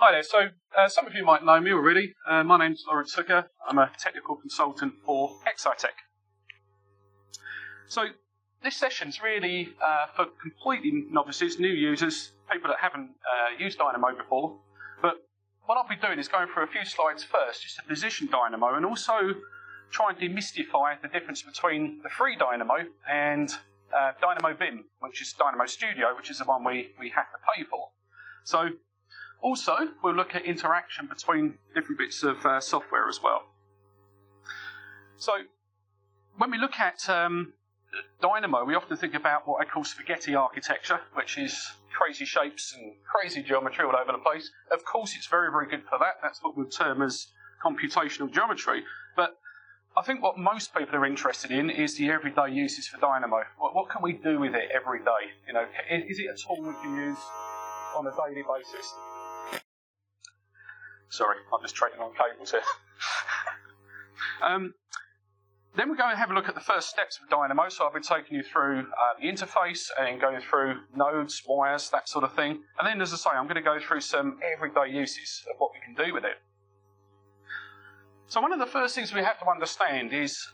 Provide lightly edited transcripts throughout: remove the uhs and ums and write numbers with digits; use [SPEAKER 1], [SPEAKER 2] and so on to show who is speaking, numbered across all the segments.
[SPEAKER 1] Hi there. So some of you might know me already. My name's Lawrence Hooker. I'm a technical consultant for Excitech. So this session's really for completely novices, new users, people that haven't used Dynamo before. But what I'll be doing is going through a few slides first, just to position Dynamo and also try and demystify the difference between the free Dynamo and Dynamo BIM, which is Dynamo Studio, which is the one we have to pay for. So also, we'll look at interaction between different bits of software as well. So when we look at Dynamo, we often think about what I call spaghetti architecture, which is crazy shapes and crazy geometry all over the place. Of course, it's very, very good for that. That's what we'll term as computational geometry. But I think what most people are interested in is the everyday uses for Dynamo. What can we do with it every day? You know, is it a tool we can use on a daily basis? Sorry, I'm just trading on cables here. Then we're going to have a look at the first steps of Dynamo. So I'll be taking you through the interface and going through nodes, wires, that sort of thing. And then, as I say, I'm going to go through some everyday uses of what we can do with it. So one of the first things we have to understand is,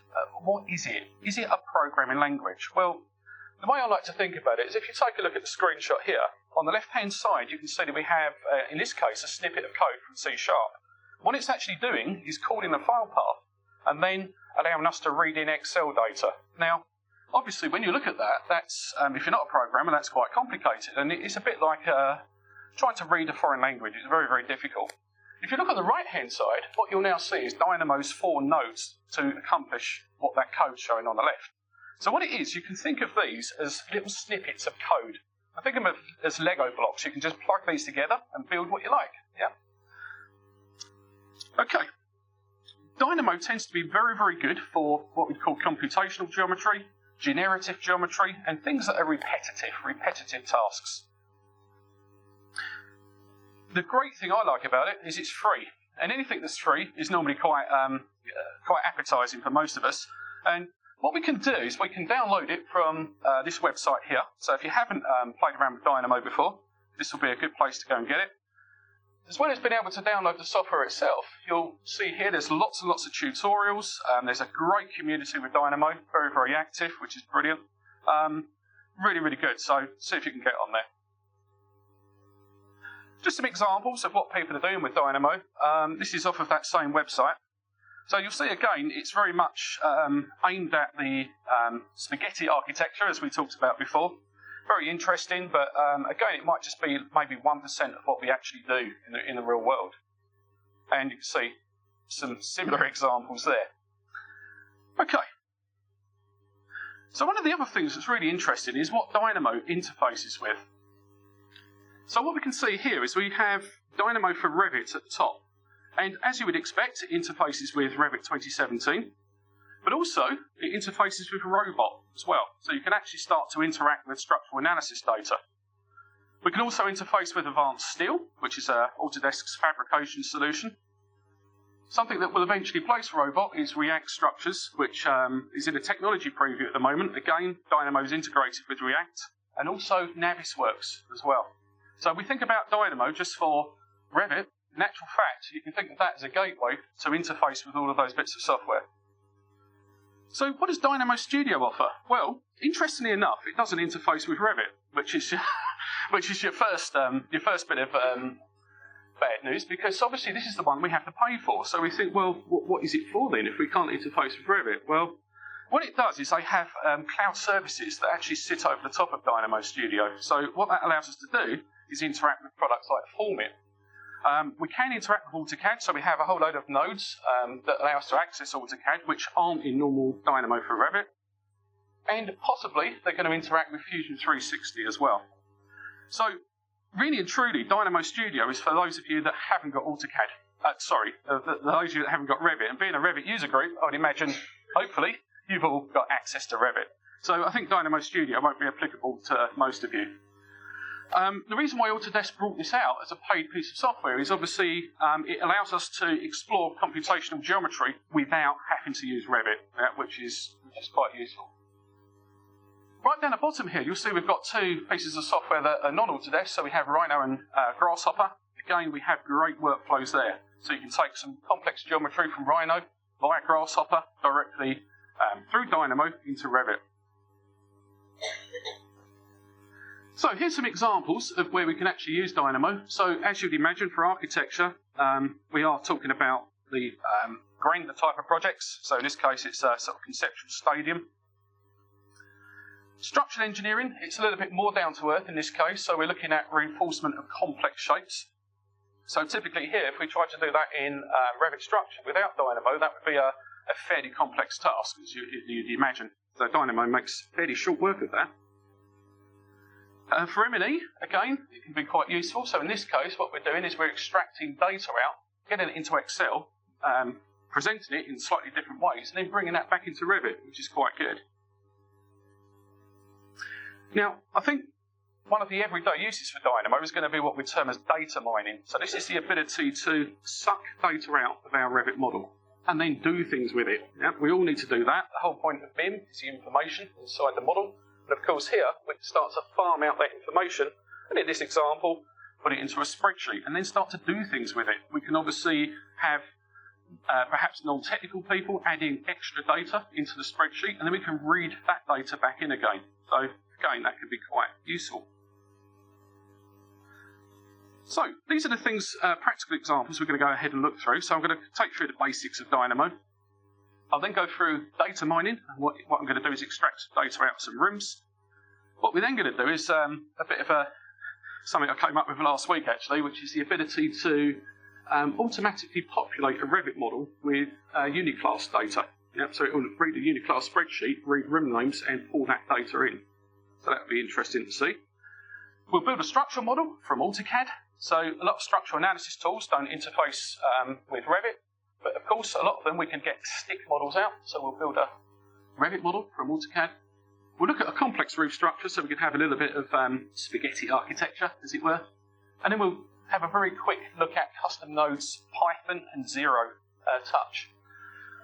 [SPEAKER 1] what is it? Is it a programming language? Well, the way I like to think about it is if you take a look at the screenshot here, on the left-hand side, you can see that we have, in this case, a snippet of code from C#. What it's actually doing is calling a file path and then allowing us to read in Excel data. Now, obviously, when you look at that, that's if you're not a programmer, that's quite complicated. And it's a bit like trying to read a foreign language. It's very, very difficult. If you look on the right-hand side, what you'll now see is Dynamo's 4 nodes to accomplish what that code's showing on the left. So what it is, you can think of these as little snippets of code. I think of them as Lego blocks. You can just plug these together and build what you like. Yeah. Okay. Dynamo tends to be very, very good for what we call computational geometry, generative geometry, and things that are repetitive tasks. The great thing I like about it is it's free, and anything that's free is normally quite appetizing for most of us. And what we can do is we can download it from this website here. So if you haven't played around with Dynamo before, this will be a good place to go and get it. As well as being able to download the software itself, you'll see here there's lots and lots of tutorials. There's a great community with Dynamo, very, very active, which is brilliant. Really, really good. So see if you can get on there. Just some examples of what people are doing with Dynamo. This is off of that same website. So you'll see again, it's very much aimed at the spaghetti architecture, as we talked about before. Very interesting, but again, it might just be maybe 1% of what we actually do in the real world. And you can see some similar examples there. Okay. So one of the other things that's really interesting is what Dynamo interfaces with. So what we can see here is we have Dynamo for Revit at the top. And as you would expect, it interfaces with Revit 2017, but also it interfaces with Robot as well. So you can actually start to interact with structural analysis data. We can also interface with Advanced Steel, which is Autodesk's fabrication solution. Something that will eventually place Robot is React Structures, which is in a technology preview at the moment. Again, Dynamo is integrated with React, and also Navisworks as well. So we think about Dynamo just for Revit. In actual fact, you can think of that as a gateway to interface with all of those bits of software. So what does Dynamo Studio offer? Well, interestingly enough, it doesn't interface with Revit, which is your first bit of bad news, because obviously this is the one we have to pay for. So we think, well, what is it for then if we can't interface with Revit? Well, what it does is they have cloud services that actually sit over the top of Dynamo Studio. So what that allows us to do is interact with products like Formit. We can interact with AutoCAD, so we have a whole load of nodes that allow us to access AutoCAD, which aren't in normal Dynamo for Revit. And possibly they're going to interact with Fusion 360 as well. So really and truly, Dynamo Studio is for those of you that haven't got AutoCAD. Those of you that haven't got Revit. And being a Revit user group, I would imagine, hopefully, you've all got access to Revit. So I think Dynamo Studio won't be applicable to most of you. The reason why Autodesk brought this out as a paid piece of software is obviously it allows us to explore computational geometry without having to use Revit, which is quite useful. Right down the bottom here, you'll see we've got 2 pieces of software that are non-Autodesk, so we have Rhino and Grasshopper. again, we have great workflows there. So you can take some complex geometry from Rhino via Grasshopper directly through Dynamo into Revit. So here's some examples of where we can actually use Dynamo. So as you'd imagine for architecture, we are talking about the granular type of projects. So in this case, it's a sort of conceptual stadium. Structural engineering, it's a little bit more down to earth in this case. So we're looking at reinforcement of complex shapes. So typically here, if we try to do that in Revit structure without Dynamo, that would be a fairly complex task, as you'd imagine. So Dynamo makes fairly short work of that. For M&E, again, it can be quite useful. So in this case, what we're doing is we're extracting data out, getting it into Excel, presenting it in slightly different ways, and then bringing that back into Revit, which is quite good. Now, I think one of the everyday uses for Dynamo is going to be what we term as data mining. So this is the ability to suck data out of our Revit model and then do things with it. Yeah, we all need to do that. The whole point of BIM is the information inside the model. And of course here, we can start to farm out that information, and in this example, put it into a spreadsheet, and then start to do things with it. We can obviously have perhaps non-technical people adding extra data into the spreadsheet, and then we can read that data back in again. So again, that can be quite useful. So these are the things, practical examples we're going to go ahead and look through. So I'm going to take through the basics of Dynamo. I'll then go through data mining, and what I'm going to do is extract data out of some rooms. What we're then going to do is a bit of something I came up with last week actually, which is the ability to automatically populate a Revit model with uniclass data. Yep, so it will read a uniclass spreadsheet, read room names, and pull that data in. So that would be interesting to see. We'll build a structural model from AutoCAD. So a lot of structural analysis tools don't interface with Revit. But of course, a lot of them we can get stick models out. So we'll build a Revit model from AutoCAD. We'll look at a complex roof structure so we can have a little bit of spaghetti architecture, as it were. And then we'll have a very quick look at custom nodes, Python and Zero Touch.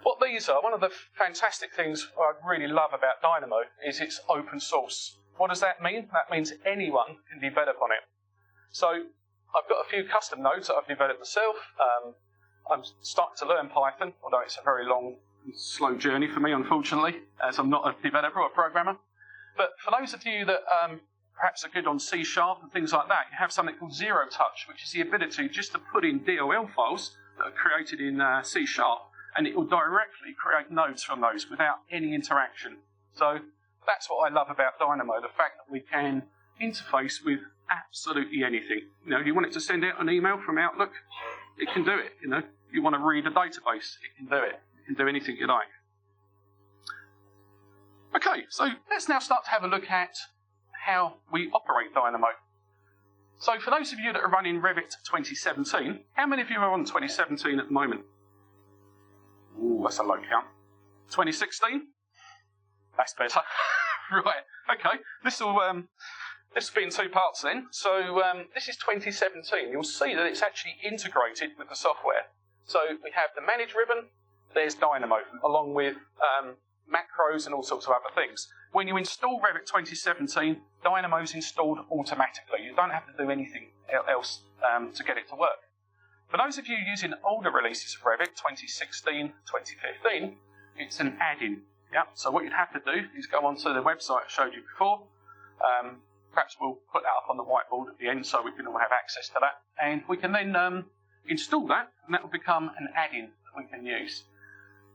[SPEAKER 1] What these are, one of the fantastic things I really love about Dynamo is it's open source. What does that mean? That means anyone can develop on it. So I've got a few custom nodes that I've developed myself. I'm starting to learn Python, although it's a very long and slow journey for me, unfortunately, as I'm not a developer or a programmer. But for those of you that perhaps are good on C# and things like that, you have something called Zero Touch, which is the ability just to put in DLL files that are created in C#, and it will directly create nodes from those without any interaction. So that's what I love about Dynamo, the fact that we can interface with absolutely anything. You know, you want it to send out an email from Outlook, it can do it. You know, you want to read a database, it can do it. It can do anything you like. Okay, so let's now start to have a look at how we operate Dynamo. So for those of you that are running Revit 2017, how many of you are on 2017 at the moment? Ooh, that's a low count. 2016? That's better. Right, okay. This will be in two parts then. So this is 2017. You'll see that it's actually integrated with the software. So we have the Manage ribbon, there's Dynamo, along with macros and all sorts of other things. When you install Revit 2017, Dynamo's installed automatically. You don't have to do anything else to get it to work. For those of you using older releases of Revit, 2016, 2015, it's an add-in. Yeah? So what you'd have to do is go onto the website I showed you before. Perhaps we'll put that up on the whiteboard at the end so we can all have access to that. And we can then install that, and that will become an add-in that we can use.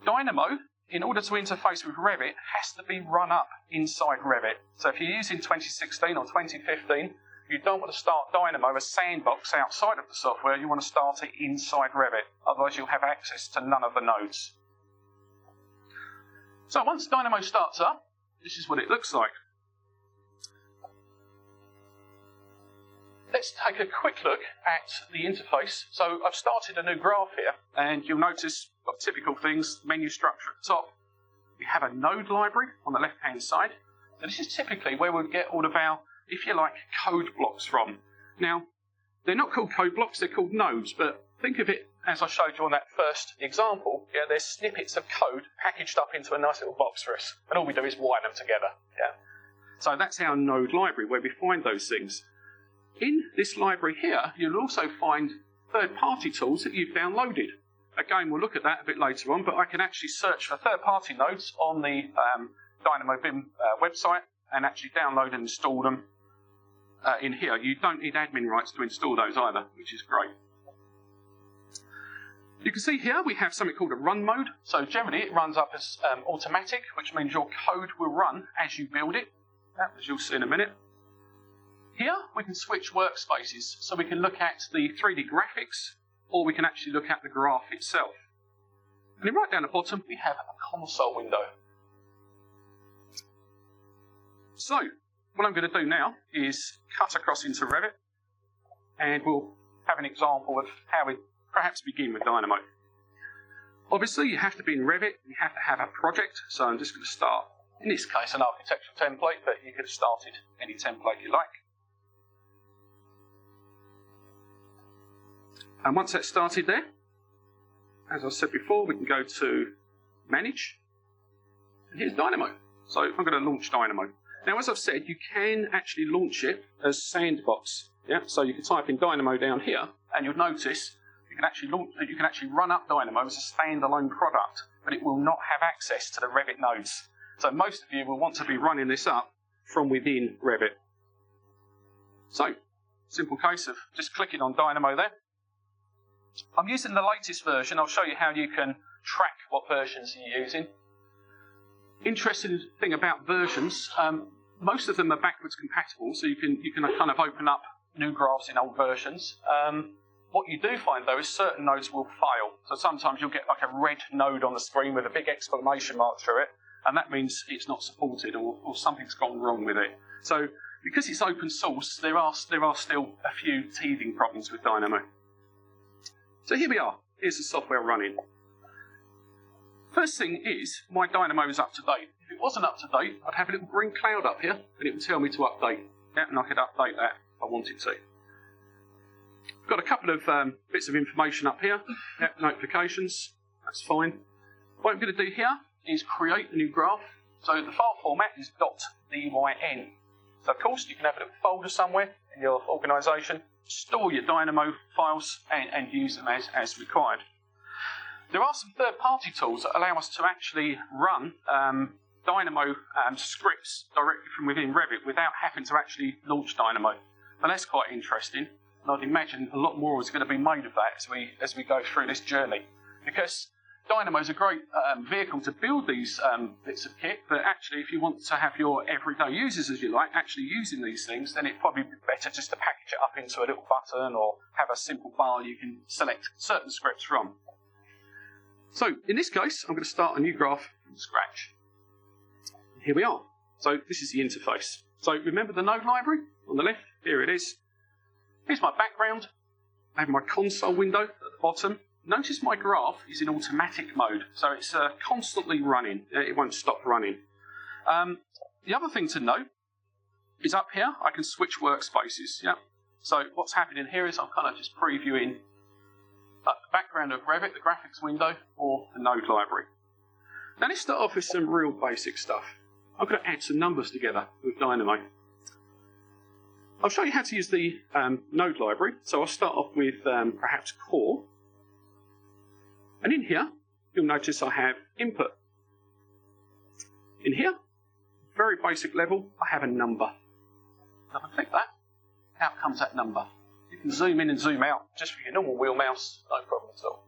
[SPEAKER 1] Dynamo, in order to interface with Revit, has to be run up inside Revit. So if you're using 2016 or 2015, you don't want to start Dynamo, a sandbox outside of the software, you want to start it inside Revit. Otherwise you'll have access to none of the nodes. So once Dynamo starts up, this is what it looks like. Let's take a quick look at the interface. So I've started a new graph here, and you'll notice got typical things, menu structure at the top. We have a node library on the left-hand side. So this is typically where we'll get all of our, if you like, code blocks from. Now, they're not called code blocks, they're called nodes, but think of it as I showed you on that first example. Yeah, there's snippets of code packaged up into a nice little box for us, and all we do is wire them together. Yeah. So that's our node library, where we find those things. In this library here, you'll also find third-party tools that you've downloaded. Again, we'll look at that a bit later on, but I can actually search for third-party nodes on the Dynamo BIM website and actually download and install them in here. You don't need admin rights to install those either, which is great. You can see here we have something called a run mode. So generally it runs up as automatic, which means your code will run as you build it, as you'll see in a minute. Here we can switch workspaces, so we can look at the 3D graphics, or we can actually look at the graph itself. And then right down the bottom we have a console window. So what I'm going to do now is cut across into Revit, and we'll have an example of how we perhaps begin with Dynamo. Obviously you have to be in Revit, you have to have a project, so I'm just going to start, in this case, an architectural template, but you could have started any template you like. And once that's started there, as I said before, we can go to Manage, and here's Dynamo. So I'm going to launch Dynamo. Now, as I've said, you can actually launch it as Sandbox. Yeah, so you can type in Dynamo down here, and you'll notice you can actually run up Dynamo as a standalone product, but it will not have access to the Revit nodes. So most of you will want to be running this up from within Revit. So, simple case of just clicking on Dynamo there. I'm using the latest version. I'll show you how you can track what versions you're using. Interesting thing about versions, most of them are backwards compatible, so you can kind of open up new graphs in old versions. What you do find though is certain nodes will fail. So sometimes you'll get like a red node on the screen with a big exclamation mark through it, and that means it's not supported or something's gone wrong with it. So because it's open source, there are still a few teething problems with Dynamo. So here we are. Here's the software running. First thing is, my Dynamo is up to date. If it wasn't up to date, I'd have a little green cloud up here, and it would tell me to update. Yeah, and I could update that if I wanted to. Got a couple of bits of information up here. Yeah, notifications, that's fine. What I'm going to do here is create a new graph. So the file format is .dyn. So of course you can have a little folder somewhere in your organisation, store your Dynamo files and use them as required. There are some third-party tools that allow us to actually run Dynamo scripts directly from within Revit without having to actually launch Dynamo. And that's quite interesting. And I'd imagine a lot more is going to be made of that as we go through this journey. Because Dynamo is a great vehicle to build these bits of kit, but actually if you want to have your everyday users, as you like, actually using these things, then it'd probably be better just to package it up into a little button or have a simple bar you can select certain scripts from. So in this case, I'm going to start a new graph from scratch. Here we are. So this is the interface. So remember the node library on the left? Here it is. Here's my background. I have my console window at the bottom. Notice my graph is in automatic mode, so it's constantly running. It won't stop running. The other thing to note is up here, I can switch workspaces. Yeah. So what's happening here is I'm kind of just previewing the background of Revit, the graphics window, or the node library. Now let's start off with some real basic stuff. I'm going to add some numbers together with Dynamo. I'll show you how to use the node library. So I'll start off with perhaps core. And in here, you'll notice I have input. In here, very basic level, I have a number. If I click that, out comes that number. You can zoom in and zoom out just with your normal wheel mouse, no problem at all.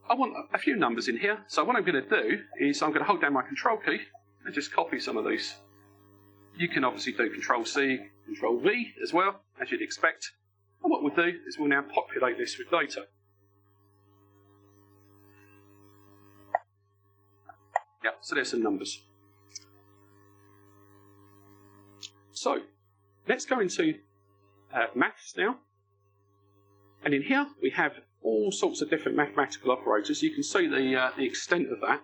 [SPEAKER 1] I want a few numbers in here, so what I'm going to do is I'm going to hold down my control key and just copy some of these. You can obviously do Control C, Control V as well, as you'd expect. And what we'll do is we'll now populate this with data. Yeah, so there's some numbers. So let's go into maths now. And in here we have all sorts of different mathematical operators. You can see the extent of that.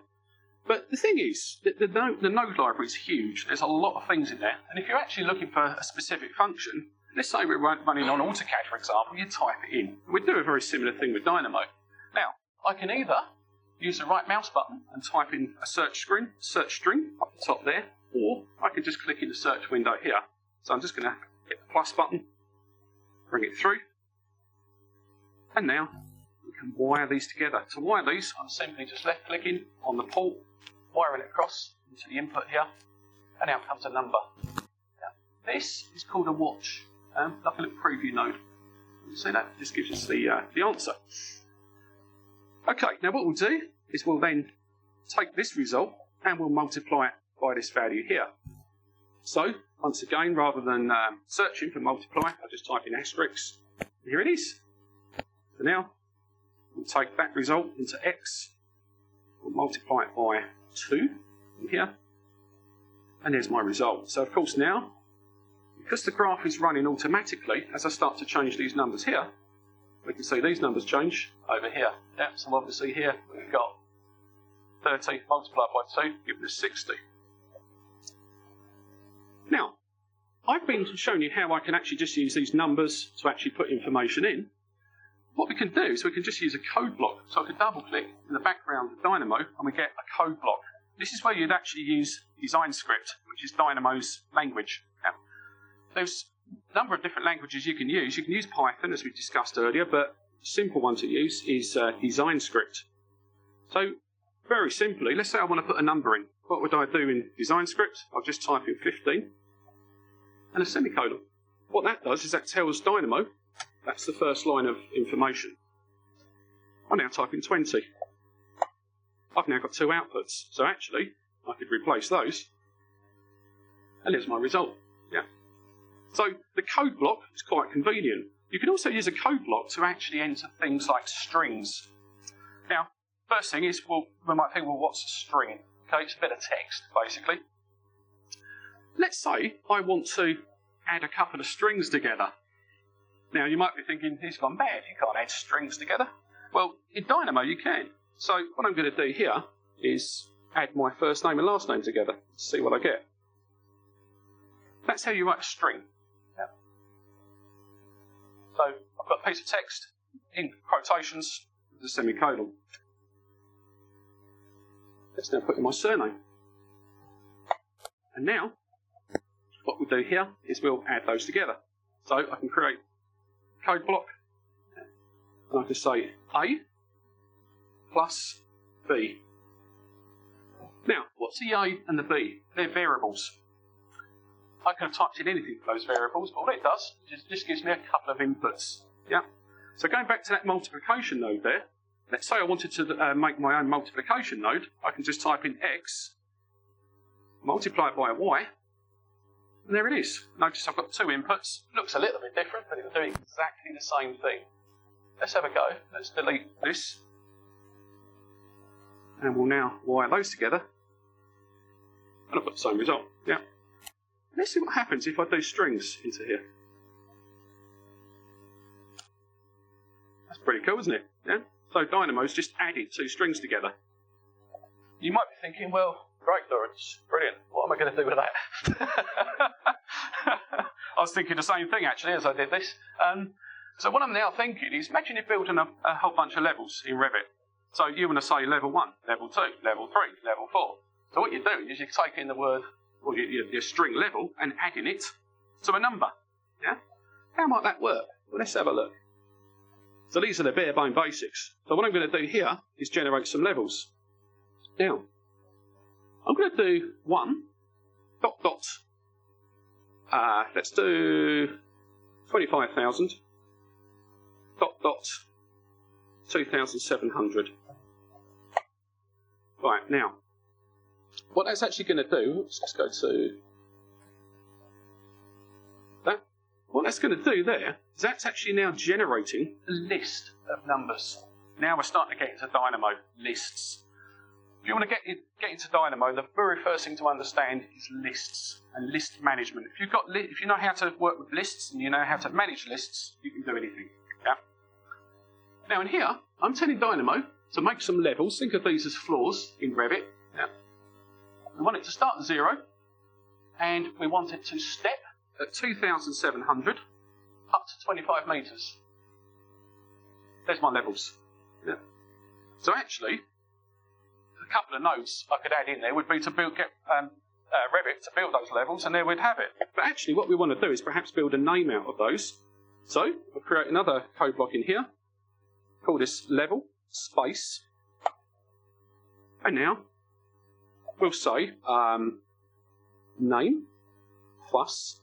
[SPEAKER 1] But the thing is, the node library is huge. There's a lot of things in there. And if you're actually looking for a specific function, let's say we're running on AutoCAD, for example, you type it in. We do a very similar thing with Dynamo. Now, I can either use the right mouse button and type in a search string up the top there, or I can just click in the search window here. So I'm just going to hit the plus button, bring it through, And now we can wire these together. To wire these, I'm simply just left clicking on the port, wiring it across into the input here, and out comes a number. Now, this is called a watch, like a little preview node. You see that? Just gives us the answer. Okay, now what we'll do is we'll then take this result and we'll multiply it by this value here. So, once again, rather than searching for multiply, I just type in asterisk. Here it is. So now, we'll take that result into x, we'll multiply it by 2 in here, and there's my result. So of course now, because the graph is running automatically, as I start to change these numbers here, we can see these numbers change over here. Yeah, so obviously here we've got 30 multiplied by 2, giving us 60. Now, I've been showing you how I can actually just use these numbers to actually put information in. What we can do is we can just use a code block. So I can double click in the background of Dynamo and we get a code block. This is where you'd actually use design script, which is Dynamo's language. Now, there's a number of different languages you can use. You can use Python, as we discussed earlier, but the simple one to use is design script. So very simply, let's say I want to put a number in. What would I do in design script? I'll just type in 15 and a semicolon. What that does is that tells Dynamo that's the first line of information. I'll now type in 20. I've now got 2 outputs, so actually I could replace those, and there's my result. Yeah. So the code block is quite convenient. You can also use a code block to actually enter things like strings. Now, first thing is, well, we might think, well, what's a string? Okay, it's a bit of text, basically. Let's say I want to add a couple of strings together. Now, you might be thinking, he's gone mad, you can't add strings together. Well, in Dynamo you can. So what I'm going to do here is add my first name and last name together to see what I get. That's how you write a string. Yeah. So I've got a piece of text in quotations with a semicolon. Let's now put in my surname. And now, what we'll do here is we'll add those together. So I can create a code block, and I can say A plus B. Now, what's the A and the B? They're variables. I could have typed in anything for those variables, but all it does is just gives me a couple of inputs. Yeah. So going back to that multiplication node there, let's say I wanted to make my own multiplication node. I can just type in X, multiply it by Y, and there it is. Notice I've got 2 inputs. Looks a little bit different, but it'll do exactly the same thing. Let's have a go. Let's delete this. And we'll now wire those together. And I've got the same result. Yeah. Let's see what happens if I do strings into here. That's pretty cool, isn't it? Yeah. So Dynamo's just added 2 strings together. You might be thinking, well, great, Lawrence, brilliant. What am I going to do with that? I was thinking the same thing, actually, as I did this. So what I'm now thinking is, imagine you're building a whole bunch of levels in Revit. So you want to say level 1, level 2, level 3, level 4. So what you're doing is you're taking the word, or your string level, and adding it to a number. Yeah? How might that work? Well, let's have a look. So these are the bare bone basics. So what I'm going to do here is generate some levels. Now, I'm going to do 1 dot dot. Let's do 25,000 dot dot 2,700. Right, now, what that's actually going to do, let's go to that. What that's going to do there is that's actually now generating a list of numbers. Now we're starting to get into Dynamo lists. If you want to get into Dynamo, the very first thing to understand is lists and list management. If you know how to work with lists and you know how to manage lists, you can do anything. Yeah. Now in here, I'm telling Dynamo to make some levels. Think of these as floors in Revit. Yeah. We want it to start at 0, and we want it to step at 2,700 up to 25 metres. There's my levels. Yeah. So actually, a couple of nodes I could add in there would be to get Revit to build those levels, and there we'd have it. But actually what we want to do is perhaps build a name out of those. So we'll create another code block in here. call this level, space. And now we'll say name plus,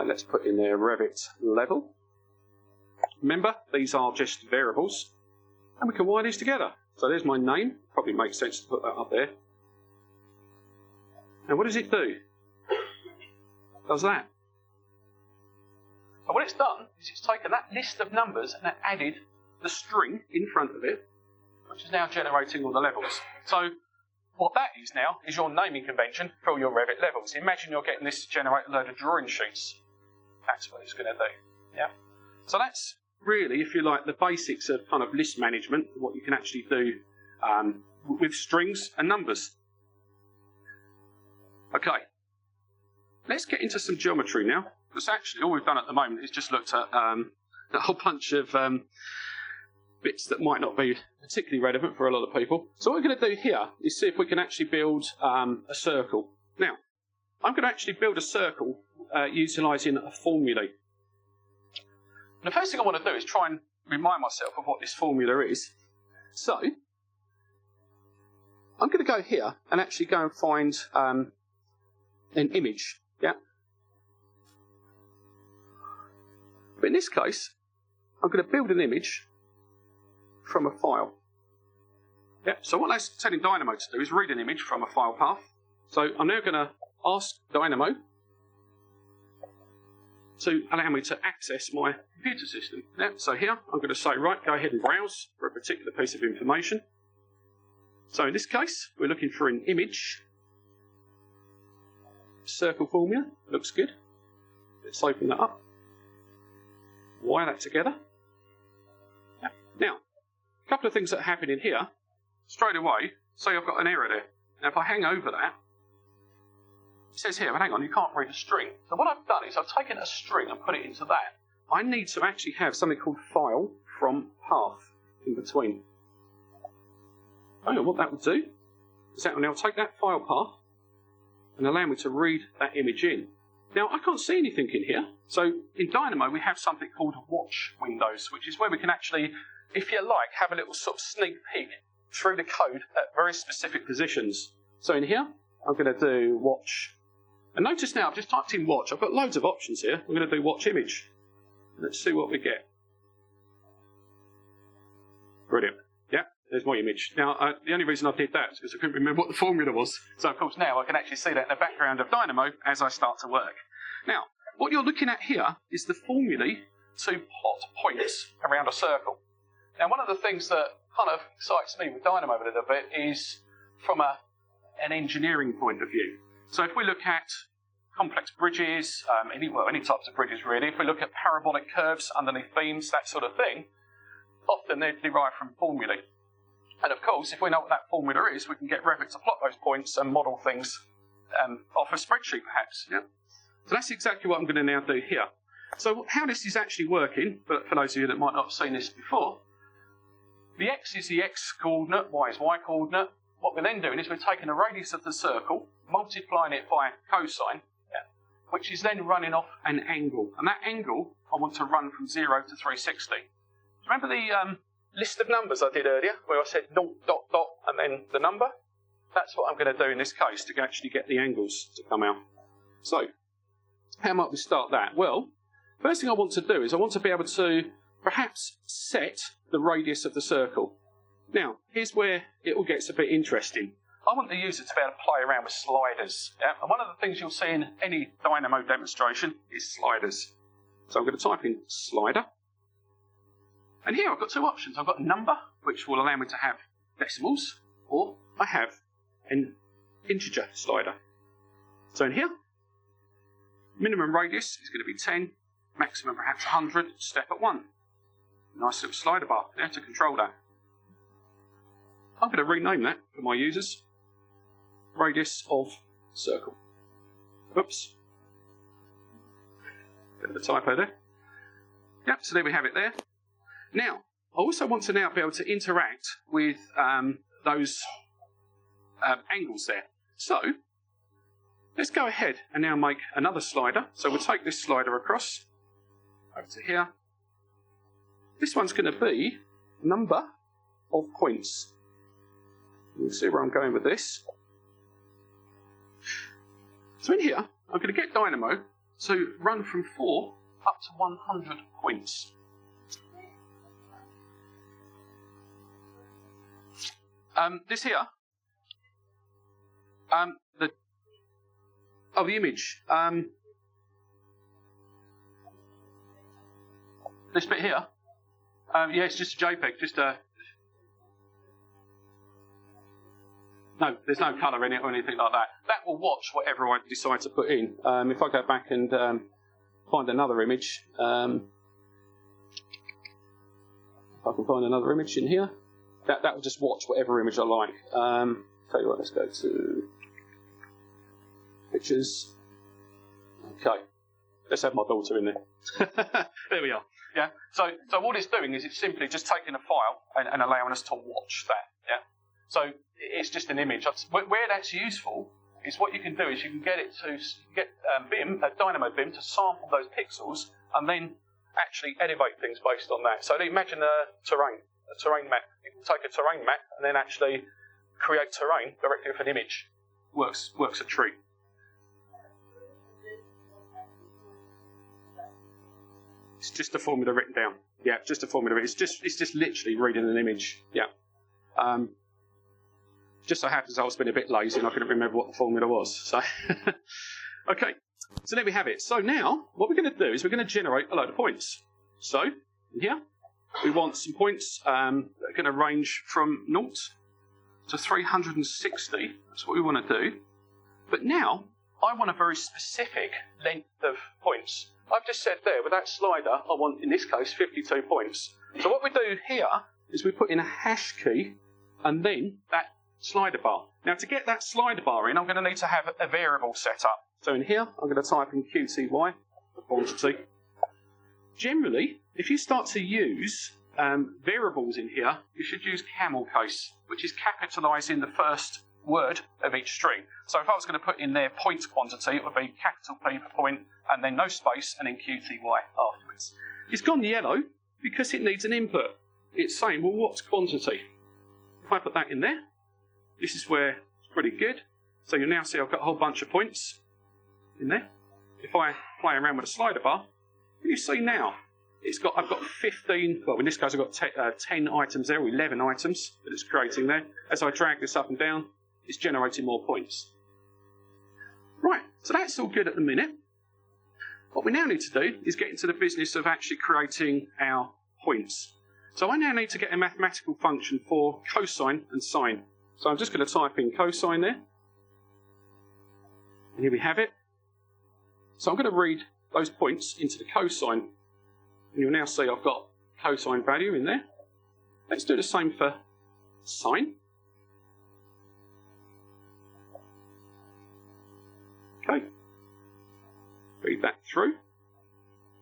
[SPEAKER 1] let's put in there Revit level. Remember, these are just variables, and we can wire these together. So there's my name, probably makes sense to put that up there. And what does it do? Does that. So what it's done is it's taken that list of numbers and added the string in front of it, which is now generating all the levels. So what that is now is your naming convention for all your Revit levels. Imagine you're getting this to generate a load of drawing sheets. That's what it's going to do. Yeah. So that's really, if you like, the basics of kind of list management, what you can actually do with strings and numbers. Okay, let's get into some geometry now. Because actually all we've done at the moment is just looked at a whole bunch of bits that might not be particularly relevant for a lot of people. So what we're going to do here is see if we can actually build a circle. Now, I'm going to actually build a circle utilising a formulae. The first thing I want to do is try and remind myself of what this formula is. So, I'm going to go here and actually go and find an image. Yeah. But in this case, I'm going to build an image from a file. Yeah. So what that's telling Dynamo to do is read an image from a file path. So I'm now going to ask Dynamo to allow me to access my computer system. Yeah, so here I'm going to say, right, go ahead and browse for a particular piece of information. So in this case, we're looking for an image. Circle formula, looks good. Let's open that up. Wire that together. Yeah. Now, a couple of things that happen in here. Straight away, say I've got an error there. Now if I hang over that, it says here, but hang on, you can't read a string. So what I've done is I've taken a string and put it into that. I need to actually have something called file from path in between. I don't know what that will do. Is that will now take that file path and allow me to read that image in. Now I can't see anything in here. So in Dynamo we have something called watch windows, which is where we can actually, if you like, have a little sort of sneak peek through the code at very specific positions. So in here, I'm going to do watch. And notice now, I've just typed in watch. I've got loads of options here. We're going to do watch image. Let's see what we get. Brilliant. Yeah, there's my image. Now, the only reason I did that is because I couldn't remember what the formula was. So, of course, now I can actually see that in the background of Dynamo as I start to work. Now, what you're looking at here is the formulae to plot points around a circle. Now, one of the things that kind of excites me with Dynamo a little bit is from an engineering point of view. So if we look at complex bridges, any types of bridges really, if we look at parabolic curves underneath beams, that sort of thing, often they're derived from formulae. And of course, if we know what that formula is, we can get Revit to plot those points and model things off a spreadsheet perhaps. Yeah? So that's exactly what I'm going to now do here. So how this is actually working, but for those of you that might not have seen this before, the x is the x coordinate, y is y coordinate. What we're then doing is we're taking the radius of the circle, multiplying it by cosine, which is then running off an angle. And that angle, I want to run from 0 to 360. Remember the list of numbers I did earlier, where I said dot, dot, dot, and then the number? That's what I'm going to do in this case to actually get the angles to come out. So, how might we start that? Well, first thing I want to do is I want to be able to perhaps set the radius of the circle. Now, here's where it all gets a bit interesting. I want the user to be able to play around with sliders. Yeah? And one of the things you'll see in any Dynamo demonstration is sliders. So I'm going to type in slider. And here I've got two options. I've got number, which will allow me to have decimals, or I have an integer slider. So in here, minimum radius is going to be 10, maximum perhaps 100, step at 1. Nice little slider bar there to control that. I'm going to rename that for my users. Radius of circle. Oops. Bit of a typo there. Yep, so there we have it there. Now, I also want to now be able to interact with those angles there. So, let's go ahead and now make another slider. So we'll take this slider across, over to here. this one's going to be number of points. You can see where I'm going with this. So in here, I'm going to get Dynamo to run from 4 up to 100 points. This here, the image. This bit here, yeah, it's just a JPEG, just a. No, there's no colour in it or anything like that. That will watch whatever I decide to put in. If I go back and find another image, if I can find another image in here, that will just watch whatever image I like. Tell you what, let's go to pictures. Okay, let's have my daughter in there. There we are. Yeah. So what it's doing is it's simply just taking a file and allowing us to watch that. Yeah. So it's just an image. Where that's useful is what you can do is you can get it to get Dynamo BIM to sample those pixels and then actually elevate things based on that. So imagine a terrain map. You can take a terrain map and then actually create terrain directly with an image. Works a treat. It's just a formula written down. Yeah, just a formula. It's just literally reading an image. Yeah. Just so happens I was being a bit lazy and I couldn't remember what the formula was. So, okay. So there we have it. So now what we're going to do is we're going to generate a load of points. So in here we want some points that are going to range from 0 to 360. That's what we want to do. But now I want a very specific length of points. I've just said there, with that slider, I want, in this case, 52 points. So what we do here is we put in a hash key and then that slider bar. Now, to get that slider bar in, I'm going to need to have a variable set up. So in here, I'm going to type in QTY, the quantity. Generally, if you start to use variables in here, you should use camel case, which is capitalising the first word of each string. So if I was going to put in there point quantity, it would be capital P for point, and then no space, and then QTY afterwards. It's gone yellow because it needs an input. It's saying, well, what's quantity? If I put that in there, this is where it's pretty good. So you'll now see I've got a whole bunch of points in there. If I play around with a slider bar, you see now I've got 15, well in this case I've got 10 items there, or 11 items that it's creating there. As I drag this up and down, it's generating more points. Right, so that's all good at the minute. What we now need to do is get into the business of actually creating our points. So I now need to get a mathematical function for cosine and sine. So I'm just going to type in cosine there. And here we have it. So I'm going to read those points into the cosine. And you'll now see I've got cosine value in there. Let's do the same for sine. Okay. Read that through.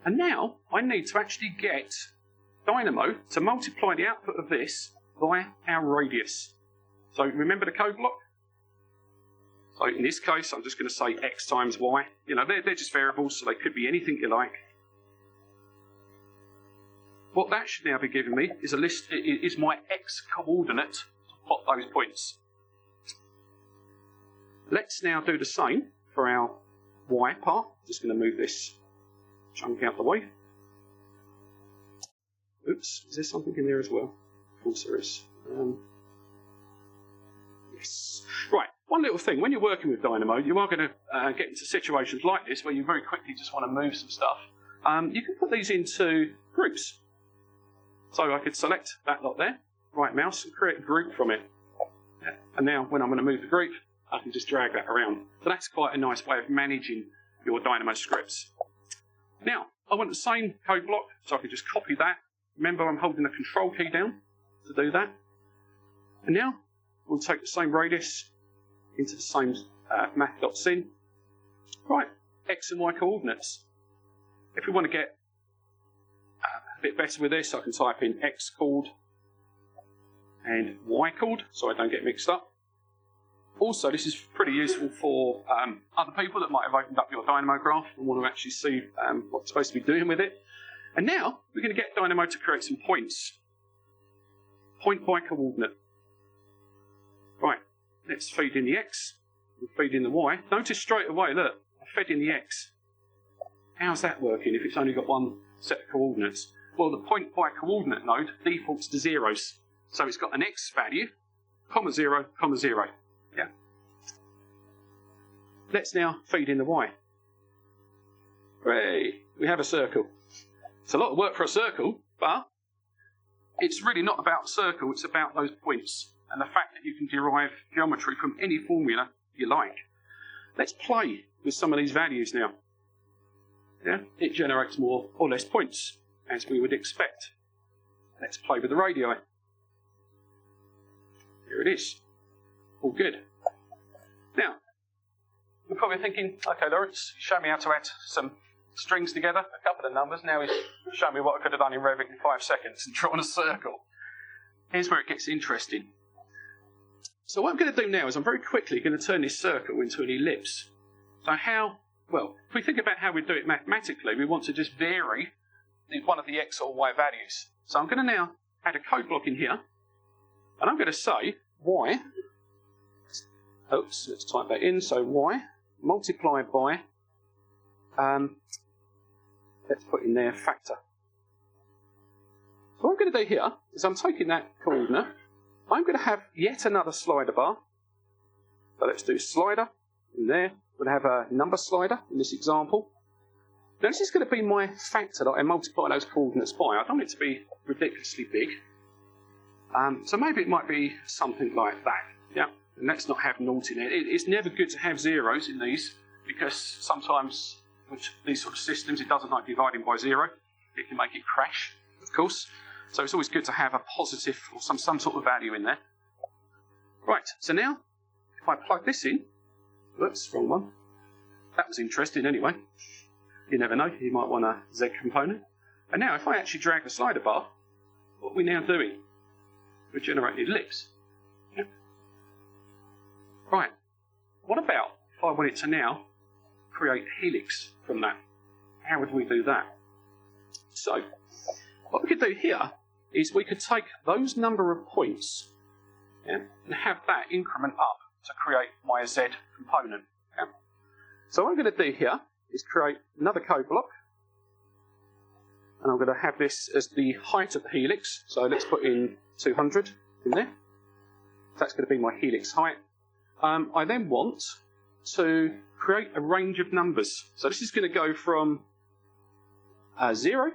[SPEAKER 1] And now I need to actually get Dynamo to multiply the output of this by our radius. So remember the code block? So in this case, I'm just going to say x times y. You know, they're just variables, so they could be anything you like. What that should now be giving me is a list, is my x coordinate to plot those points. Let's now do the same for our y part. Just going to move this chunk out the way. Oops, is there something in there as well? Of course there is. Yes. Right, one little thing. When you're working with Dynamo, you are going to get into situations like this where you very quickly just want to move some stuff. You can put these into groups. So I could select that lot there, right mouse, and create a group from it. Yeah. And now when I'm going to move the group, I can just drag that around. So that's quite a nice way of managing your Dynamo scripts. Now, I want the same code block, so I can just copy that. Remember, I'm holding the control key down to do that. And now, we'll take the same radius into the same math.sin. Right, x and y coordinates. If we want to get a bit better with this, I can type in x coord and y coord, so I don't get mixed up. Also, this is pretty useful for other people that might have opened up your Dynamo graph and want to actually see what you're supposed to be doing with it. And now we're going to get Dynamo to create some points. Point by coordinate. Right, let's feed in the X and feed in the Y. Notice straight away, look, I fed in the X. How's that working if it's only got one set of coordinates? Well, the point by coordinate node defaults to zeros. So it's got an X value, comma 0, comma 0. Yeah. Let's now feed in the Y. Hooray, we have a circle. It's a lot of work for a circle, but it's really not about a circle, it's about those points and the fact that you can derive geometry from any formula you like. Let's play with some of these values now. Yeah, it generates more or less points, as we would expect. Let's play with the radii. Here it is. All good. Now, you're probably thinking, okay, Lawrence, show me how to add some strings together, a couple of numbers. Now he's shown me what I could have done in Revit in 5 seconds and drawn a circle. Here's where it gets interesting. So what I'm going to do now is I'm very quickly going to turn this circle into an ellipse. So how, well, if we think about how we do it mathematically, we want to just vary one of the X or Y values. So I'm going to now add a code block in here, and I'm going to say Y, oops, let's type that in, so Y multiplied by, let's put in there factor. So what I'm going to do here is I'm taking that coordinate, I'm going to have yet another slider bar. So let's do slider in there. We'll have a number slider in this example. Now this is going to be my factor that I multiply those coordinates by. I don't want it to be ridiculously big. So maybe it might be something like that. Yeah. And let's not have naught in it. It's never good to have zeros in these because sometimes with these sort of systems it doesn't like dividing by 0. It can make it crash, of course. So it's always good to have a positive or some sort of value in there. Right, so now if I plug this in, whoops, wrong one. That was interesting anyway. You never know, you might want a Z component. And now if I actually drag the slider bar, what are we now doing? We're generating ellipse. Yeah. Right, what about if I wanted to now create helix from that? How would we do that? So, what we could do here is we could take those number of points, yeah, and have that increment up to create my Z component. Yeah. So what I'm going to do here is create another code block, and I'm going to have this as the height of the helix. So let's put in 200 in there. That's going to be my helix height. I then want to create a range of numbers. So this is going to go from 0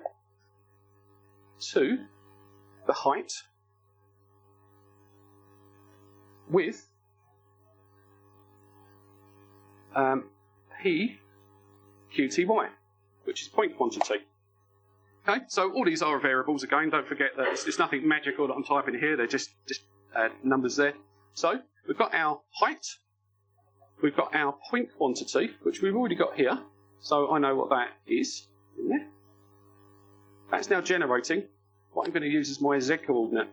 [SPEAKER 1] to the height with P QTY, which is point quantity. Okay, so all these are variables again. Don't forget that there's nothing magical that I'm typing here. They're just numbers there. So we've got our height, we've got our point quantity, which we've already got here. So I know what that is in there. That's now generating what I'm going to use as my Z coordinate.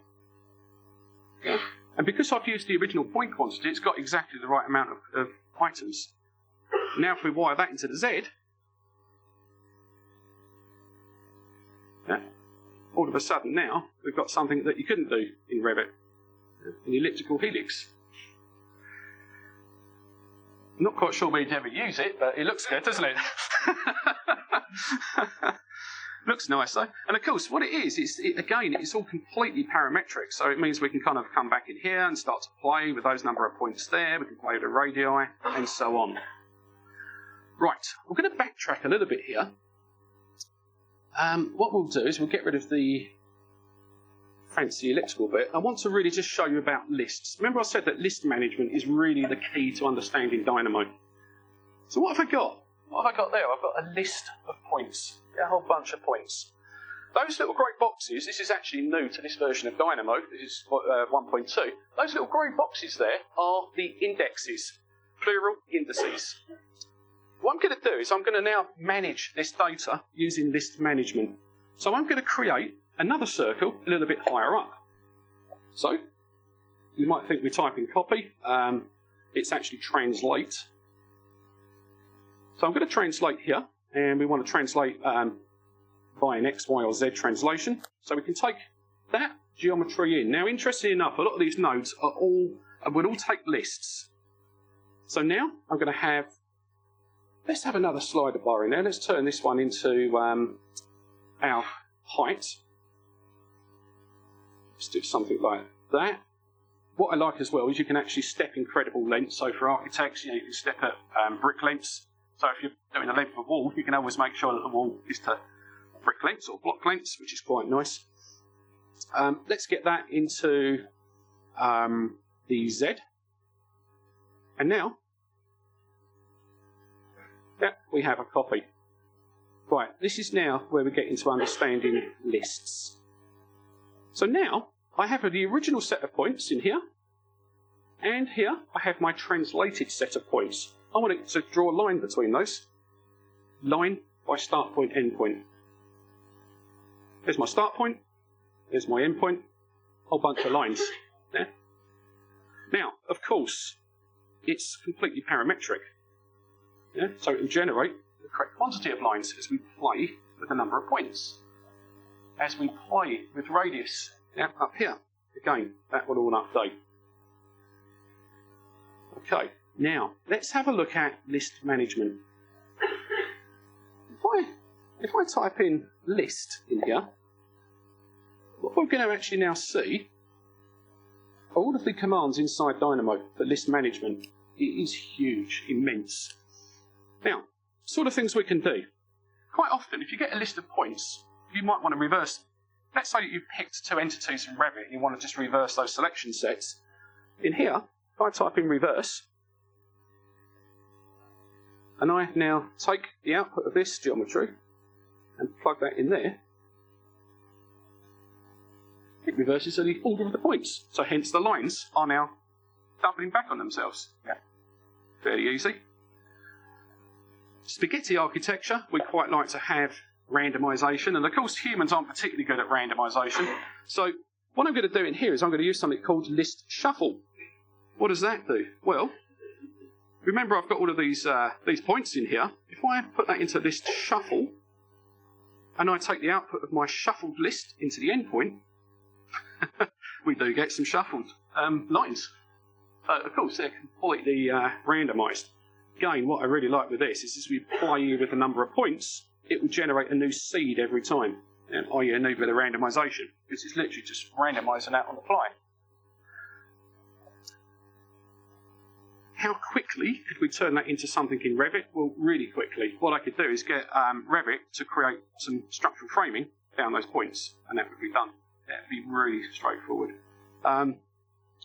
[SPEAKER 1] Okay. And because I've used the original point quantity, it's got exactly the right amount of items. Now if we wire that into the Z, yeah, all of a sudden now we've got something that you couldn't do in Revit, an elliptical helix. I'm not quite sure we'd ever use it, but it looks good, doesn't it? Looks nice though. And of course what it is, again, it's all completely parametric, so it means we can kind of come back in here and start to play with those number of points there, we can play with the radii, and so on. Right, we're going to backtrack a little bit here. What we'll do is we'll get rid of the fancy elliptical bit. I want to really just show you about lists. Remember I said that list management is really the key to understanding Dynamo. So what have I got? What have I got there? I've got a list of points, a whole bunch of points. Those little grey boxes, this is actually new to this version of Dynamo, this is 1.2. Those little grey boxes there are the indexes, plural indices. What I'm going to do is I'm going to now manage this data using list management. So I'm going to create another circle a little bit higher up. So you might think we're typing copy. It's actually translate. So I'm going to translate here, and we want to translate by an X, Y or Z translation. So we can take that geometry in. Now, interestingly enough, a lot of these nodes would all take lists. So now I'm going to have, let's have another slider bar in there. Let's turn this one into our height. Let's do something like that. What I like as well is you can actually step incredible lengths. So for architects, you can step at brick lengths. So if you're doing the length of a wall, you can always make sure that the wall is to brick lengths or block lengths, which is quite nice. Let's get that into the Z. And now, we have a copy. Right, this is now where we get into understanding lists. So now, I have the original set of points in here, and here I have my translated set of points. I want to draw a line between those. Line by start point, end point. There's my start point, there's my end point, whole bunch of lines there. Now, of course, it's completely parametric. Yeah? So it will generate the correct quantity of lines as we play with the number of points. As we play with radius, up here, again, that will all update. Okay, now let's have a look at list management. If I type in list in here, what we're going to actually now see are all of the commands inside Dynamo for list management. It is huge, immense. Now, sort of things we can do. Quite often, if you get a list of points, you might want to reverse. Let's say that you've picked two entities from Revit and you want to just reverse those selection sets. In here, if I type in reverse, and I now take the output of this geometry and plug that in there, it reverses the order of the points. So hence the lines are now doubling back on themselves. Yeah, fairly easy. Spaghetti architecture, we quite like to have randomization, and of course humans aren't particularly good at randomization. So what I'm going to do in here is I'm going to use something called list shuffle. What does that do? Well, remember I've got all of these points in here. If I put that into list shuffle, and I take the output of my shuffled list into the endpoint, we do get some shuffled lines. Of course, they're completely randomized. Again, what I really like with this is as we play with the number of points, it will generate a new seed every time, i.e. a new bit of randomization, because it's literally just randomizing that on the fly. How quickly could we turn that into something in Revit? Well, really quickly. What I could do is get Revit to create some structural framing down those points, and that would be done. That would be really straightforward,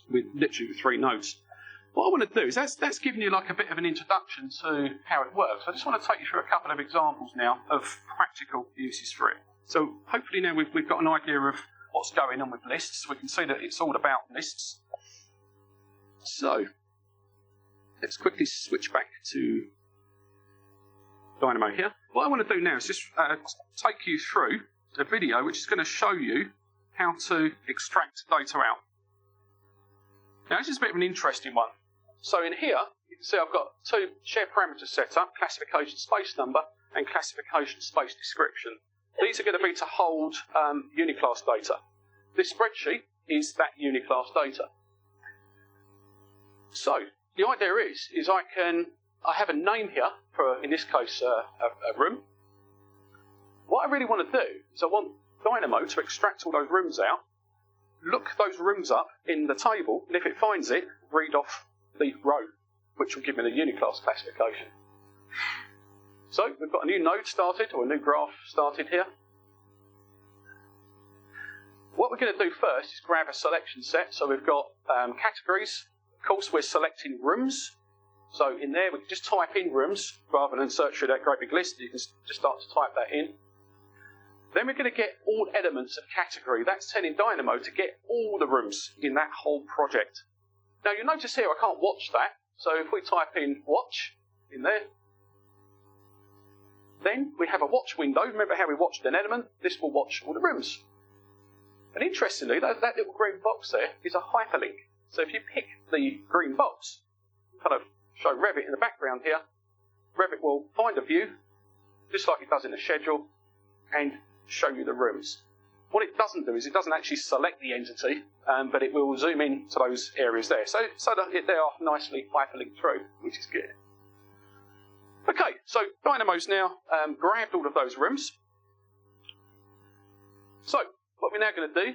[SPEAKER 1] with literally 3 nodes. What I want to do is that's giving you like a bit of an introduction to how it works. I just want to take you through a couple of examples now of practical uses for it. So hopefully now we've got an idea of what's going on with lists. We can see that it's all about lists. So let's quickly switch back to Dynamo here. What I want to do now is just take you through a video which is going to show you how to extract data out. Now this is a bit of an interesting one. So in here, you can see I've got 2 shared parameters set up, classification space number and classification space description. These are going to be to hold uniclass data. This spreadsheet is that uniclass data. So the idea is I have a name here for, in this case, a room. What I really want to do is I want Dynamo to extract all those rooms out, look those rooms up in the table, and if it finds it, read off the row, which will give me the uniclass classification. So we've got a new node started, or a new graph started here. What we're going to do first is grab a selection set. So we've got categories. Of course, we're selecting rooms. So in there, we can just type in rooms rather than search through that great big list. You can just start to type that in. Then we're going to get all elements of category. That's telling Dynamo to get all the rooms in that whole project. Now you'll notice here I can't watch that. So if we type in watch in there, then we have a watch window. Remember how we watched an element? This will watch all the rooms. And interestingly, that little green box there is a hyperlink. So if you pick the green box, kind of show Revit in the background here, Revit will find a view, just like it does in the schedule, and show you the rooms. What it doesn't do is it doesn't actually select the entity, but it will zoom in to those areas there. So that they are nicely hyperlinked through, which is good. Okay, so Dynamo's now grabbed all of those rooms. So what we're now going to do,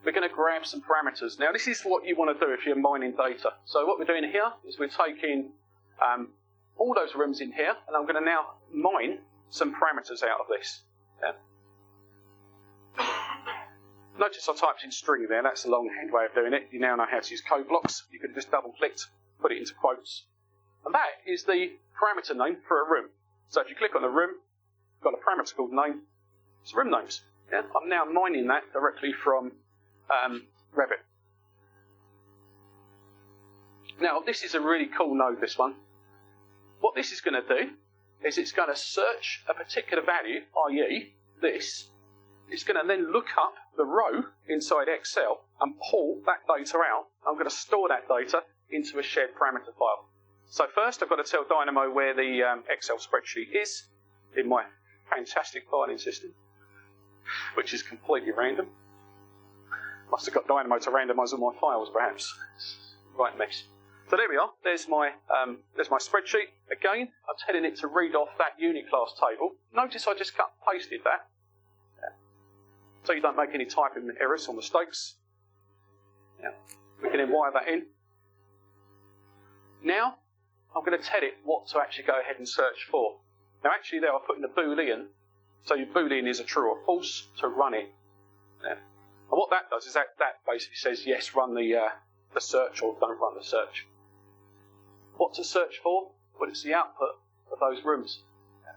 [SPEAKER 1] we're going to grab some parameters. Now this is what you want to do if you're mining data. So what we're doing here is we're taking all those rooms in here, and I'm going to now mine some parameters out of this. Yeah. Notice I typed in string there, that's a longhand way of doing it. You now know how to use code blocks. You can just double click, put it into quotes. And that is the parameter name for a room. So if you click on a room, you've got a parameter called name, it's room names. Yeah? I'm now mining that directly from Revit. Now this is a really cool node, this one. What this is going to do is it's going to search a particular value, i.e. this. It's going to then look up the row inside Excel and pull that data out. I'm going to store that data into a shared parameter file. So first I've got to tell Dynamo where the Excel spreadsheet is in my fantastic filing system, which is completely random. Must have got Dynamo to randomise all my files perhaps. Right mess. So there we are, there's my spreadsheet. Again, I'm telling it to read off that unit class table. Notice I just cut and pasted that. So you don't make any typing errors or mistakes. Yeah. We can then wire that in. Now, I'm going to tell it what to actually go ahead and search for. Now actually there I put in a boolean, so your boolean is a true or false to run it. Yeah. And what that does is that basically says yes, run the search, or don't run the search. What to search for? Well, it's the output of those rooms. Yeah.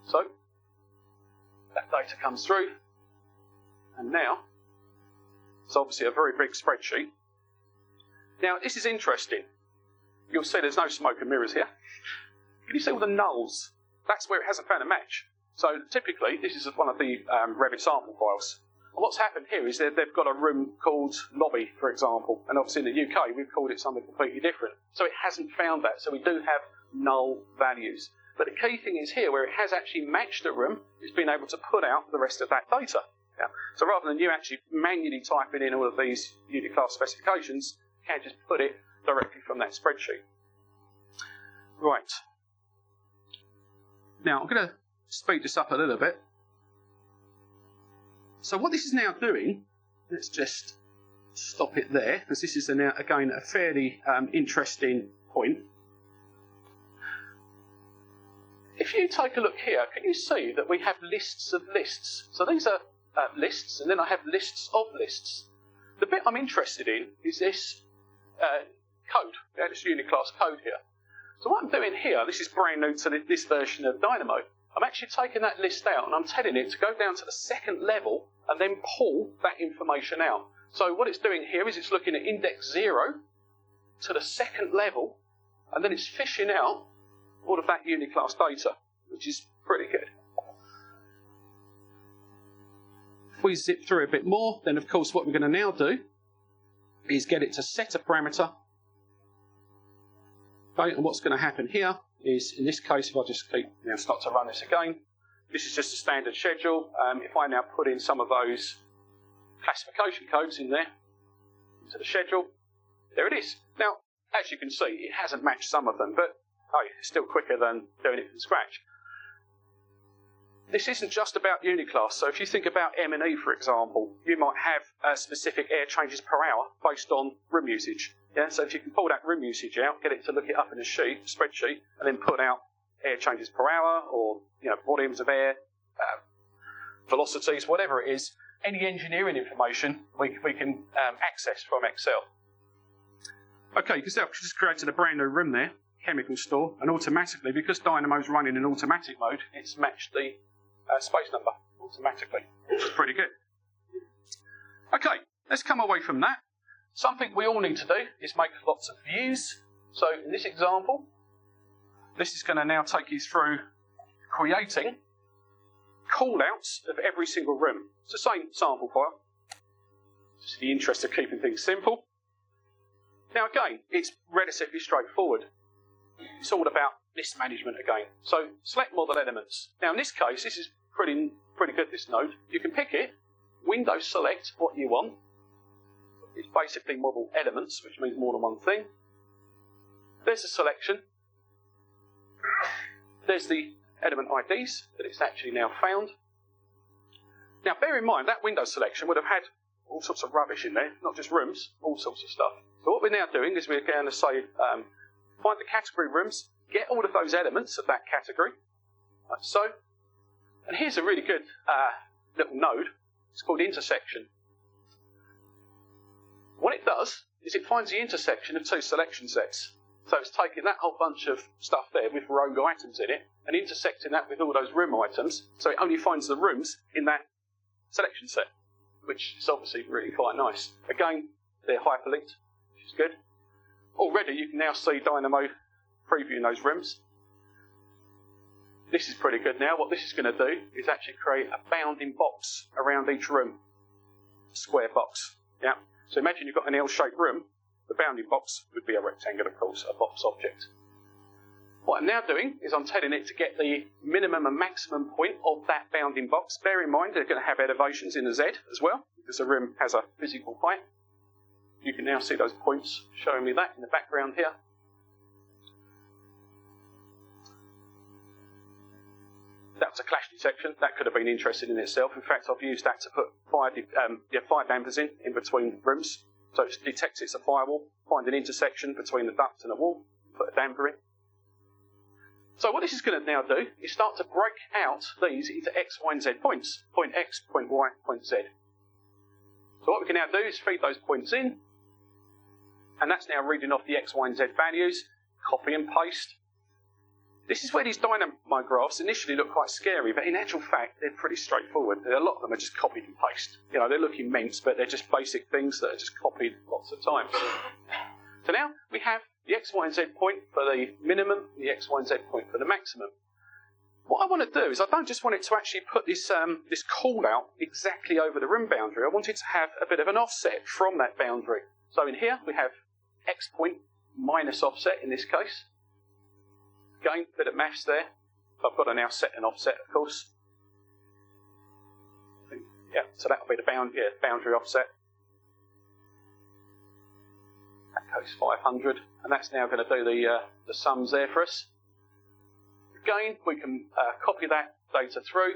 [SPEAKER 1] So, that data comes through, and now, it's obviously a very big spreadsheet. Now, this is interesting. You'll see there's no smoke and mirrors here. Can you see all the nulls? That's where it hasn't found a match. So typically, this is one of the Revit sample files. And what's happened here is they've got a room called lobby, for example, and obviously in the UK we've called it something completely different. So it hasn't found that, so we do have null values. But the key thing is here, where it has actually matched a room, it's been able to put out the rest of that data. Yeah? So rather than you actually manually typing in all of these unit class specifications, you can just put it directly from that spreadsheet. Right. Now I'm going to speed this up a little bit. So what this is now doing, let's just stop it there, because this is now again a fairly interesting point. If you take a look here, can you see that we have lists of lists? So these are lists, and then I have lists of lists. The bit I'm interested in is this code, this unit class code here. So what I'm doing here, this is brand new to this version of Dynamo. I'm actually taking that list out and I'm telling it to go down to the second level and then pull that information out. So what it's doing here is it's looking at index 0 to the second level, and then it's fishing out all of that unit class data, which is pretty good. If we zip through a bit more, then of course what we're going to now do is get it to set a parameter. Okay, and what's going to happen here is, in this case, if I just keep start to run this again, this is just a standard schedule. If I now put in some of those classification codes in there, into the schedule, there it is. Now, as you can see, it hasn't matched some of them, but it's still quicker than doing it from scratch. This isn't just about unit class. So if you think about M&E, for example, you might have specific air changes per hour based on room usage. Yeah, so if you can pull that room usage out, get it to look it up in a spreadsheet, and then put out air changes per hour, or volumes of air, velocities, whatever it is, any engineering information we can access from Excel. Okay, you can see I've just created a brand new room there, chemical store, and automatically, because Dynamo's running in automatic mode, it's matched the space number automatically, which is pretty good. Okay, let's come away from that. Something we all need to do is make lots of views. So in this example, this is going to now take you through creating call-outs of every single room. It's the same sample file, just in the interest of keeping things simple. Now again, it's relatively straightforward. It's all about list management again. So select model elements. Now in this case, this is pretty good, this node. You can pick it, Windows select what you want. It's basically model elements, which means more than one thing. There's the selection. There's the element IDs that it's actually now found. Now bear in mind that Windows selection would have had all sorts of rubbish in there, not just rooms, all sorts of stuff. So what we're now doing is we're going to say, find the category rooms, get all of those elements of that category, like so. And here's a really good little node. It's called intersection. What it does is it finds the intersection of two selection sets. So it's taking that whole bunch of stuff there with rogue items in it and intersecting that with all those room items. So it only finds the rooms in that selection set, which is obviously really quite nice. Again, they're hyperlinked, which is good. Already you can now see Dynamo previewing those rooms. This is pretty good now. What this is going to do is actually create a bounding box around each room. Square box. Yeah. So imagine you've got an L-shaped room. The bounding box would be a rectangle, of course, a box object. What I'm now doing is I'm telling it to get the minimum and maximum point of that bounding box. Bear in mind they're going to have elevations in the Z as well, because the room has a physical height. You can now see those points showing me that in the background here. That was a clash detection. That could have been interesting in itself. In fact, I've used that to put fire dampers in between rooms. So it detects it's a firewall, find an intersection between the duct and the wall, put a damper in. So what this is going to now do is start to break out these into X, Y, and Z points. Point X, point Y, point Z. So what we can now do is feed those points in, and that's now reading off the X, Y, and Z values, copy and paste. This is where these dynamo graphs initially look quite scary, but in actual fact, they're pretty straightforward. A lot of them are just copied and paste. You know, they look immense, but they're just basic things that are just copied lots of times. So now we have the X, Y, and Z point for the minimum, and the X, Y, and Z point for the maximum. What I want to do is I don't just want it to actually put this this call out exactly over the room boundary. I want it to have a bit of an offset from that boundary. So in here we have X point minus offset in this case. Again, a bit of maths there. I've got to now set an offset, of course. Yeah, so that'll be the boundary offset. That goes 500, and that's now going to do the sums there for us. Again, we can copy that data through.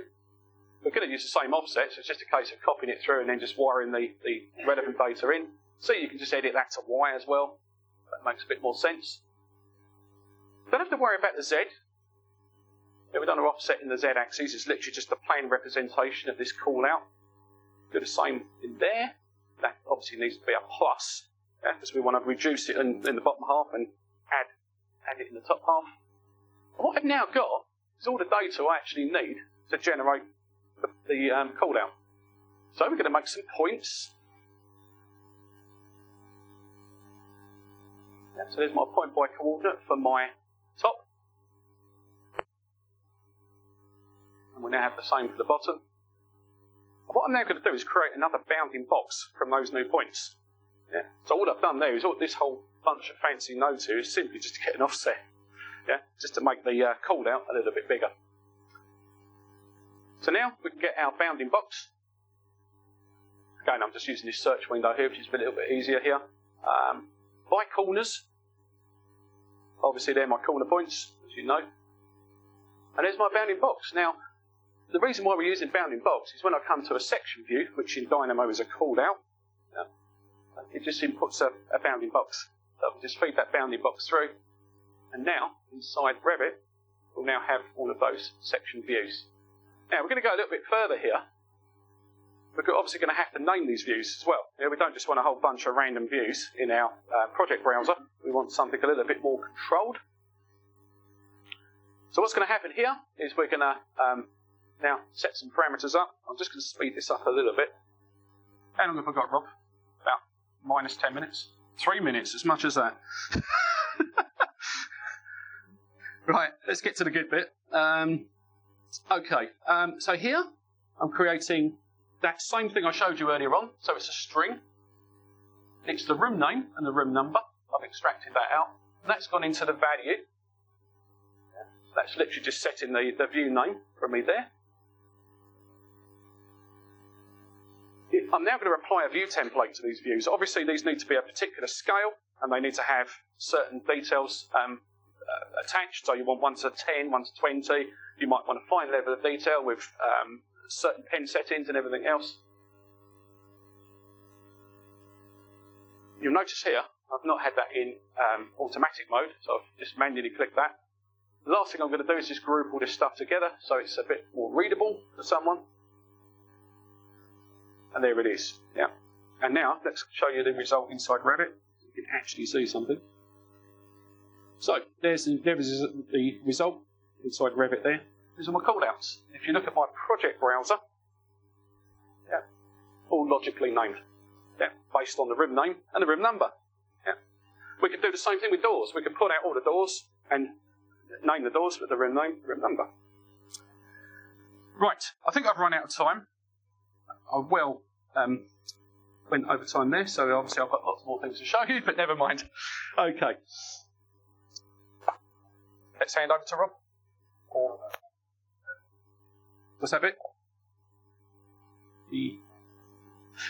[SPEAKER 1] We're going to use the same offset, so it's just a case of copying it through and then just wiring the relevant data in. So you can just edit that to Y as well. That makes a bit more sense. Don't have to worry about the Z. Yeah, we don't have offset in the Z axis. It's literally just a plain representation of this call out. Do the same in there. That obviously needs to be a plus, because we want to reduce it in the bottom half and add it in the top half. And what I've now got is all the data I actually need to generate the call out. So we're going to make some points. Yeah, so there's my point by coordinate for my top. And we now have the same for the bottom. And what I'm now going to do is create another bounding box from those new points. Yeah. So all I've done there is this whole bunch of fancy nodes here is simply just to get an offset. Yeah, just to make the call out a little bit bigger. So now we can get our bounding box. Again, I'm just using this search window here, which is a little bit easier here. By corners. Obviously, they're my corner points, as you know. And there's my bounding box. Now, the reason why we're using bounding box is when I come to a section view, which in Dynamo is a called out, it just inputs a bounding box. So we just feed that bounding box through. And now, inside Revit, we'll now have all of those section views. Now, we're going to go a little bit further here. We're obviously going to have to name these views as well. We don't just want a whole bunch of random views in our project browser. We want something a little bit more controlled. So what's going to happen here is we're going to now set some parameters up. I'm just going to speed this up a little bit. How long have I got, Rob? About minus 10 minutes? 3 minutes, as much as that. Right, let's get to the good bit. Okay, so here I'm creating that same thing I showed you earlier on. So it's a string. It's the room name and the room number. I've extracted that out. And that's gone into the value. That's literally just setting the view name for me there. I'm now going to apply a view template to these views. Obviously, these need to be a particular scale, and they need to have certain details attached. So you want 1 to 10, 1 to 20. You might want a fine level of detail with certain pen settings and everything else. You'll notice here, I've not had that in automatic mode, so I've just manually clicked that. The last thing I'm going to do is just group all this stuff together so it's a bit more readable for someone. And there it is. Yeah. And now let's show you the result inside Revit. You can actually see something. So there is the result inside Revit there. These are my callouts. If you look at my project browser, yeah, all logically named. Yeah, based on the room name and the room number. Yeah. We could do the same thing with doors. We could put out all the doors and name the doors with the room name, room number. Right, I think I've run out of time. I went over time there, so obviously I've got lots more things to show you, but never mind. Okay. Let's hand over to Rob. Or was that it?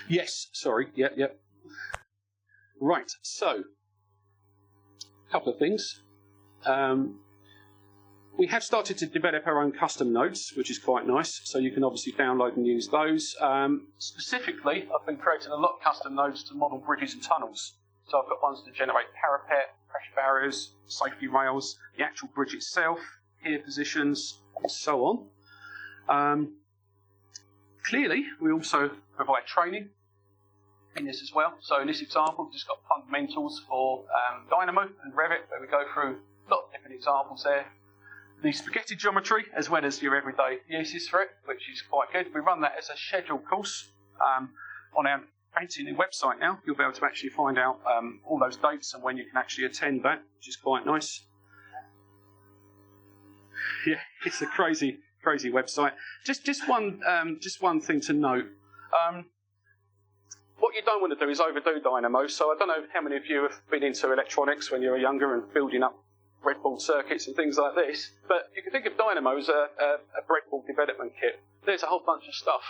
[SPEAKER 1] Yes, sorry, yep. Right, so, a couple of things. We have started to develop our own custom nodes, which is quite nice, so you can obviously download and use those. Specifically, I've been creating a lot of custom nodes to model bridges and tunnels. So I've got ones to generate parapet, pressure barriers, safety rails, the actual bridge itself, pier positions, and so on. Clearly, we also provide training in this as well. So in this example, we've just got fundamentals for Dynamo and Revit, where we go through a lot of different examples there. The spaghetti geometry, as well as your everyday uses for it, which is quite good. We run that as a scheduled course on our fancy new website now. You'll be able to actually find out all those dates and when you can actually attend that, which is quite nice. Yeah, it's a crazy website. Just one thing to note. What you don't want to do is overdo Dynamo. So I don't know how many of you have been into electronics when you were younger and building up breadboard circuits and things like this, but you can think of Dynamo as a breadboard development kit. There's a whole bunch of stuff.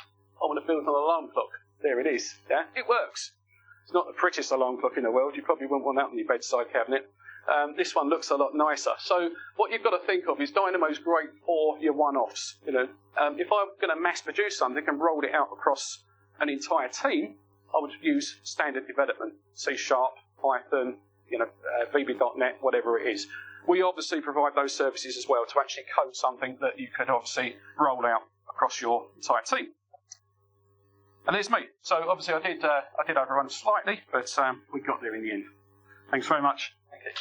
[SPEAKER 1] I want to build an alarm clock. There it is. Yeah, it works. It's not the prettiest alarm clock in the world. You probably wouldn't want that on your bedside cabinet. This one looks a lot nicer. So what you've got to think of is Dynamo's great for your one-offs. You know, if I'm going to mass produce something and roll it out across an entire team, I would use standard development, C#, Python, VB.NET, whatever it is. We obviously provide those services as well to actually code something that you could obviously roll out across your entire team. And there's me. So obviously I did overrun slightly, but we got there in the end. Thanks very much. Thank you.